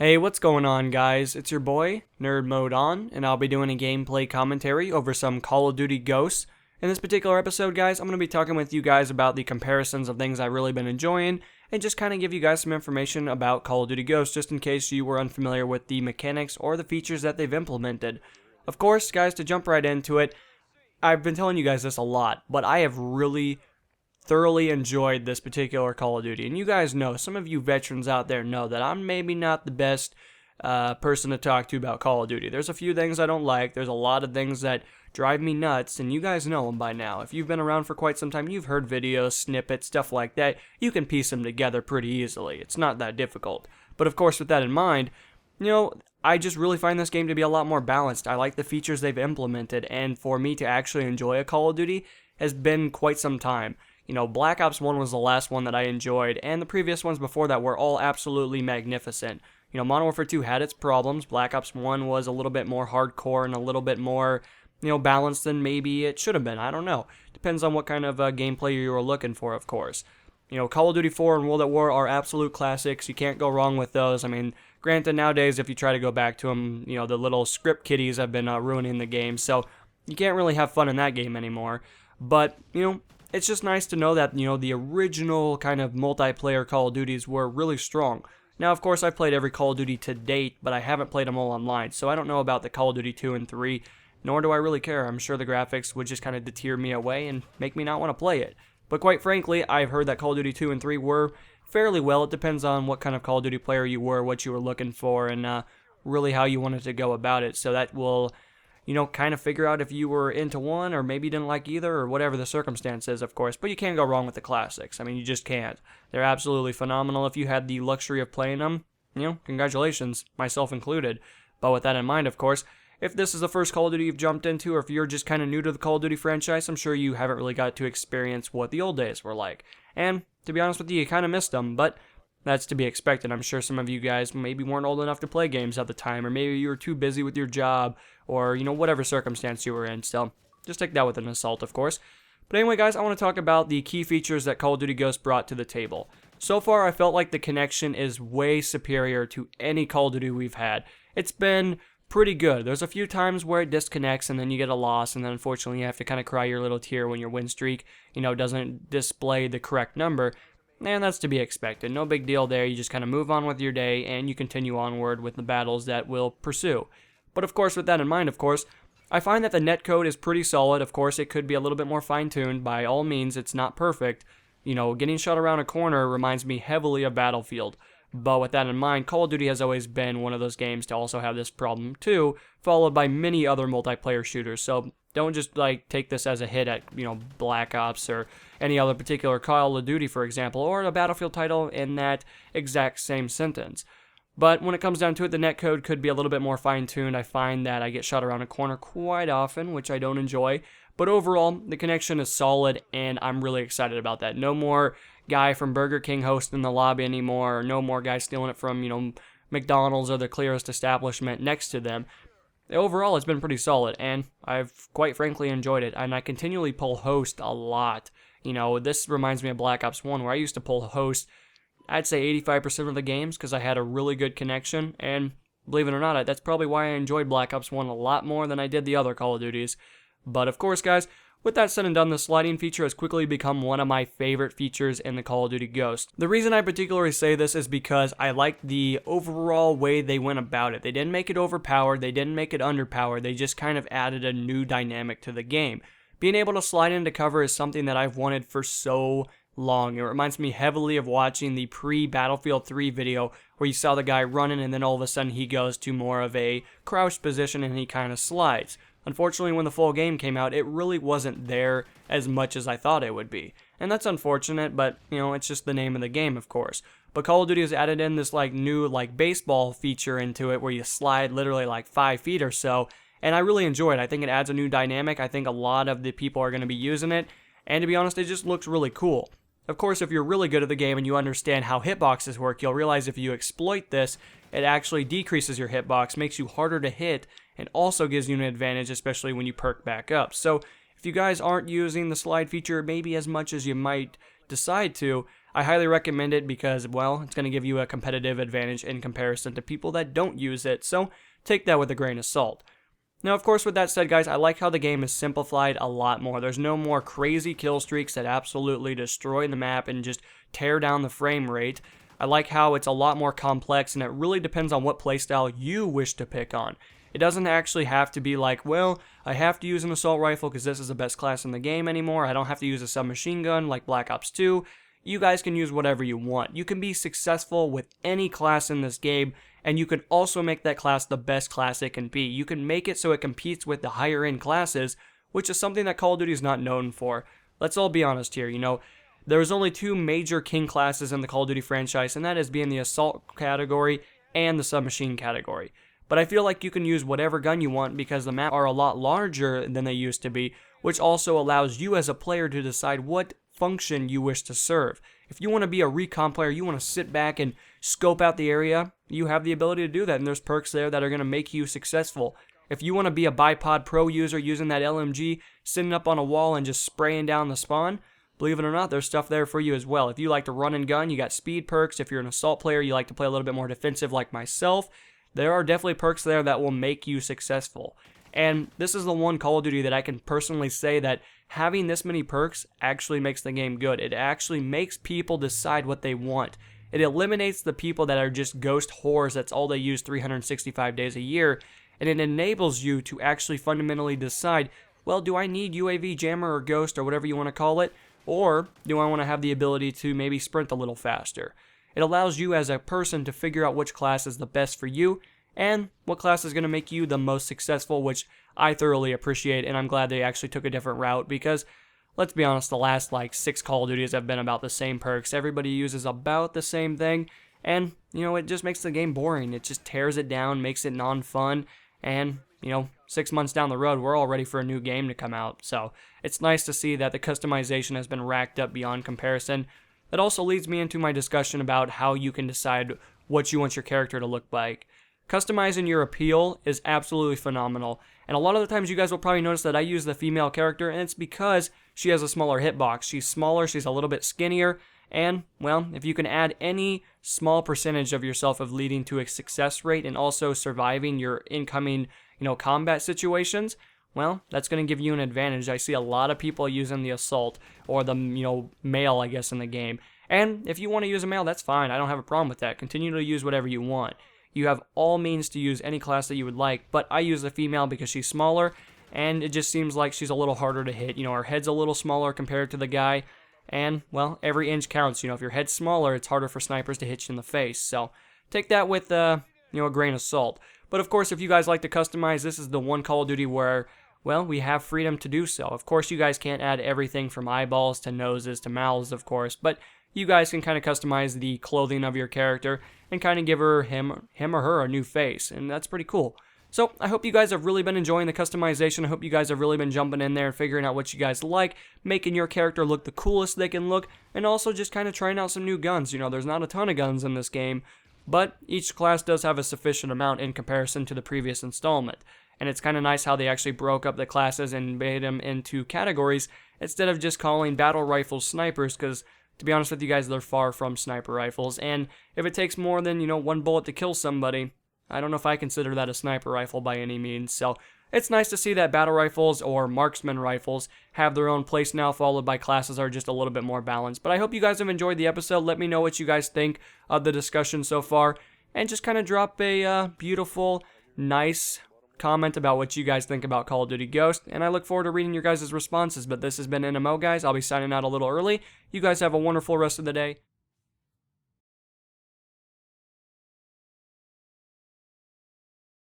Hey, what's going on, guys? It's your boy, Nerd Mode On, and I'll be doing a gameplay commentary over some Call of Duty Ghosts. In this particular episode, guys, I'm going to be talking with you guys about the comparisons of things I've really been enjoying, and just kind of give you guys some information about Call of Duty Ghosts, just in case you were unfamiliar with the mechanics or the features that they've implemented. Of course, guys, to jump right into it, I've been telling you guys this a lot, but I have really thoroughly enjoyed this particular Call of Duty. And you guys know, some of you veterans out there know that I'm maybe not the best person to talk to about Call of Duty. There's a few things I don't like. There's a lot of things that drive me nuts, and you guys know them by now. If you've been around for quite some time, you've heard videos, snippets, stuff like that. You can piece them together pretty easily. It's not that difficult. But of course, with that in mind, I just really find this game to be a lot more balanced. I like the features they've implemented, and for me to actually enjoy a Call of Duty has been quite some time. Black Ops 1 was the last one that I enjoyed, and the previous ones before that were all absolutely magnificent. Modern Warfare 2 had its problems. Black Ops 1 was a little bit more hardcore and a little bit more, balanced than maybe it should have been. I don't know. Depends on what kind of gameplay you were looking for, of course. Call of Duty 4 and World at War are absolute classics. You can't go wrong with those. I mean, granted, nowadays, if you try to go back to them, the little script kiddies have been ruining the game, so you can't really have fun in that game anymore. But, it's just nice to know that, the original kind of multiplayer Call of Duties were really strong. Now, of course, I've played every Call of Duty to date, but I haven't played them all online, so I don't know about the Call of Duty 2 and 3, nor do I really care. I'm sure the graphics would just kind of deter me away and make me not want to play it. But quite frankly, I've heard that Call of Duty 2 and 3 were fairly well. It depends on what kind of Call of Duty player you were, what you were looking for, and really how you wanted to go about it. So that will kind of figure out if you were into one or maybe didn't like either or whatever the circumstance is, of course. But you can't go wrong with the classics. I mean, you just can't. They're absolutely phenomenal. If you had the luxury of playing them, congratulations, myself included. But with that in mind, of course, if this is the first Call of Duty you've jumped into, or if you're just kind of new to the Call of Duty franchise, I'm sure you haven't really got to experience what the old days were like. And to be honest with you kind of missed them, but that's to be expected. I'm sure some of you guys maybe weren't old enough to play games at the time, or maybe you were too busy with your job, or, whatever circumstance you were in. So, just take that with an assault, of course. But anyway, guys, I want to talk about the key features that Call of Duty Ghosts brought to the table. So far, I felt like the connection is way superior to any Call of Duty we've had. It's been pretty good. There's a few times where it disconnects, and then you get a loss, and then unfortunately you have to kind of cry your little tear when your win streak, doesn't display the correct number. And that's to be expected. No big deal there. You just kind of move on with your day, and you continue onward with the battles that will pursue. But of course, with that in mind, I find that the netcode is pretty solid. Of course, it could be a little bit more fine-tuned. By all means, it's not perfect. Getting shot around a corner reminds me heavily of Battlefield. But with that in mind, Call of Duty has always been one of those games to also have this problem too, followed by many other multiplayer shooters. So don't just take this as a hit at, Black Ops or any other particular Call of Duty, for example, or a Battlefield title in that exact same sentence. But when it comes down to it, the netcode could be a little bit more fine-tuned. I find that I get shot around a corner quite often, which I don't enjoy. But overall, the connection is solid, and I'm really excited about that. No more guy from Burger King hosting the lobby anymore, or no more guy stealing it from, McDonald's or the clearest establishment next to them. Overall, it's been pretty solid, and I've quite frankly enjoyed it, and I continually pull host a lot. This reminds me of Black Ops 1, where I used to pull host, I'd say 85% of the games, because I had a really good connection, and believe it or not, that's probably why I enjoyed Black Ops 1 a lot more than I did the other Call of Duties. But of course, guys, with that said and done, the sliding feature has quickly become one of my favorite features in the Call of Duty Ghost. The reason I particularly say this is because I like the overall way they went about it. They didn't make it overpowered, they didn't make it underpowered, they just kind of added a new dynamic to the game. Being able to slide into cover is something that I've wanted for so long. It reminds me heavily of watching the pre-Battlefield 3 video where you saw the guy running and then all of a sudden he goes to more of a crouched position and he kind of slides. Unfortunately, when the full game came out, it really wasn't there as much as I thought it would be. And that's unfortunate, but, it's just the name of the game, of course. But Call of Duty has added in this, new, baseball feature into it where you slide literally, 5 feet or so. And I really enjoy it. I think it adds a new dynamic. I think a lot of the people are going to be using it. And to be honest, it just looks really cool. Of course, if you're really good at the game and you understand how hitboxes work, you'll realize if you exploit this, it actually decreases your hitbox, makes you harder to hit, and also gives you an advantage, especially when you perk back up. So, if you guys aren't using the slide feature maybe as much as you might decide to, I highly recommend it because, well, it's going to give you a competitive advantage in comparison to people that don't use it, so take that with a grain of salt. Now, of course, with that said, guys, I like how the game is simplified a lot more. There's no more crazy kill streaks that absolutely destroy the map and just tear down the frame rate. I like how it's a lot more complex, and it really depends on what playstyle you wish to pick on. It doesn't actually have to be like, well, I have to use an assault rifle because this is the best class in the game anymore. I don't have to use a submachine gun like Black Ops 2. You guys can use whatever you want. You can be successful with any class in this game, and you can also make that class the best class it can be. You can make it so it competes with the higher end classes, which is something that Call of Duty is not known for. Let's all be honest here, there's only two major king classes in the Call of Duty franchise, and that is being the assault category and the submachine category. But I feel like you can use whatever gun you want because the map are a lot larger than they used to be, which also allows you as a player to decide what function you wish to serve. If you want to be a recon player, you want to sit back and scope out the area, you have the ability to do that, and there's perks there that are going to make you successful. If you want to be a bipod pro user using that LMG, sitting up on a wall and just spraying down the spawn, believe it or not, there's stuff there for you as well. If you like to run and gun, you got speed perks. If you're an assault player, you like to play a little bit more defensive like myself, there are definitely perks there that will make you successful. And this is the one Call of Duty that I can personally say that having this many perks actually makes the game good. It actually makes people decide what they want. It eliminates the people that are just ghost whores, that's all they use 365 days a year, and it enables you to actually fundamentally decide, well, do I need UAV jammer or ghost or whatever you want to call it, or do I want to have the ability to maybe sprint a little faster? It allows you as a person to figure out which class is the best for you and what class is going to make you the most successful, which I thoroughly appreciate, and I'm glad they actually took a different route because, let's be honest, the last 6 Call of Duties have been about the same perks. Everybody uses about the same thing, and, it just makes the game boring. It just tears it down, makes it non-fun, and, 6 months down the road, we're all ready for a new game to come out. So it's nice to see that the customization has been racked up beyond comparison. That also leads me into my discussion about how you can decide what you want your character to look like. Customizing your appeal is absolutely phenomenal, and a lot of the times you guys will probably notice that I use the female character, and it's because she has a smaller hitbox. She's smaller, she's a little bit skinnier, and, well, if you can add any small percentage of yourself of leading to a success rate and also surviving your incoming, combat situations, well, that's going to give you an advantage. I see a lot of people using the assault or the, male, I guess, in the game. And if you want to use a male, that's fine. I don't have a problem with that. Continue to use whatever you want. You have all means to use any class that you would like, but I use the female because she's smaller, and it just seems like she's a little harder to hit. Her head's a little smaller compared to the guy, and, well, every inch counts. If your head's smaller, it's harder for snipers to hit you in the face. So take that with, a grain of salt. But, of course, if you guys like to customize, this is the one Call of Duty where, well, we have freedom to do so. Of course, you guys can't add everything from eyeballs to noses to mouths, of course, but you guys can kind of customize the clothing of your character and kind of give him or her a new face, and that's pretty cool. So I hope you guys have really been enjoying the customization. I hope you guys have really been jumping in there and figuring out what you guys like, making your character look the coolest they can look, and also just kind of trying out some new guns. There's not a ton of guns in this game, but each class does have a sufficient amount in comparison to the previous installment. And it's kind of nice how they actually broke up the classes and made them into categories instead of just calling battle rifles snipers, because to be honest with you guys, they're far from sniper rifles. And if it takes more than, one bullet to kill somebody, I don't know if I consider that a sniper rifle by any means. So it's nice to see that battle rifles or marksman rifles have their own place now, followed by classes are just a little bit more balanced. But I hope you guys have enjoyed the episode. Let me know what you guys think of the discussion so far, and just kind of drop a beautiful, nice comment about what you guys think about Call of Duty Ghost, and I look forward to reading your guys' responses. But this has been NMO, guys. I'll be signing out a little early. You guys have a wonderful rest of the day.